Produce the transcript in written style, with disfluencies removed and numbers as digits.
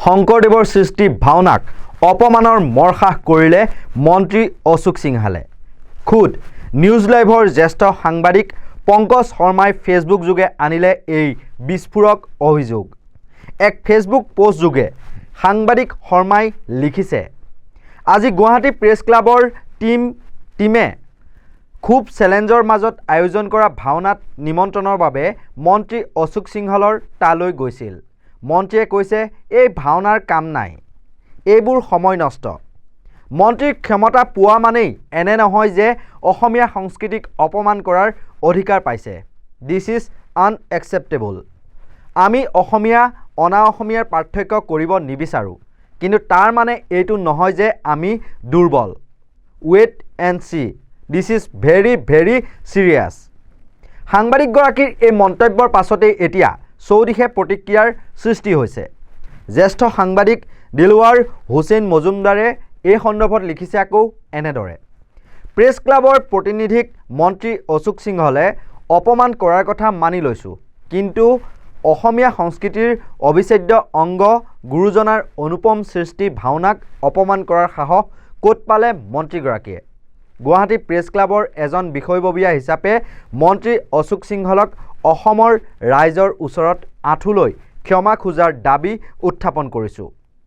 শংকৰদেৱৰ সৃষ্টি ভাওনাক অপমানৰ মৰসাহ কৰিলে মন্ত্ৰী অশোক সিংহালে। খুদ নিউজ লাইভৰ জ্যেষ্ঠ সাংবাদিক পংকজ শৰ্মাই ফেচবুক যোগে আনিলে এই বিস্ফোৰক অভিযোগ। এক ফেচবুক পোষ্ট যোগে সাংবাদিক শৰ্মাই লিখিছে, আজি গুৱাহাটী প্ৰেছ ক্লাবৰ টিমে খুব চেলেঞ্জৰ মাজত আয়োজন কৰা ভাওনাত নিমন্ত্ৰণৰ বাবে মন্ত্ৰী অশোক সিংহলৰ তালৈ গৈছিল। মন্ত্ৰীয়ে কৈছে, এই ভাওনাৰ কাম নাই, এইবোৰ সময় নষ্ট। মন্ত্ৰীৰ ক্ষমতা পোৱা মানেই এনে নহয় যে অসমীয়া সংস্কৃতিক অপমান কৰাৰ অধিকাৰ পাইছে। This is unacceptable. আমি অসমীয়া অনা অসমীয়াৰ পাৰ্থক্য কৰিব নিবিচাৰোঁ, কিন্তু তাৰ মানে এইটো নহয় যে আমি দুৰ্বল। Wait and see, this is very very serious. সাংবাদিকগৰাকীৰ এই মন্তব্যৰ পাছতেই এতিয়া চৌদিশে প্ৰতিক্ৰিয়াৰ সৃষ্টি হৈছে। জ্যেষ্ঠ সাংবাদিক দিলৱাৰ হুছেইন মজুমদাৰে এই সন্দৰ্ভত লিখিছে আকৌ এনেদৰে, প্ৰেছ ক্লাবৰ প্ৰতিনিধিক মন্ত্ৰী অশোক সিংহলে অপমান কৰাৰ কথা মানি লৈছোঁ, কিন্তু অসমীয়া সংস্কৃতিৰ অবিচ্ছেদ্য অংগ গুৰুজনাৰ অনুপম সৃষ্টি ভাওনাক অপমান কৰাৰ সাহস ক'ত পালে মন্ত্ৰীগৰাকীয়ে? গুৱাহাটী প্ৰেছ ক্লাবৰ এজন বিষয়ববীয়া হিচাপে মন্ত্ৰী অশোক সিংহলক অসমৰ ৰাইজৰ ওচৰত আঁঠু লৈ ক্ষমা খোজাৰ দাবী উত্থাপন কৰিছোঁ।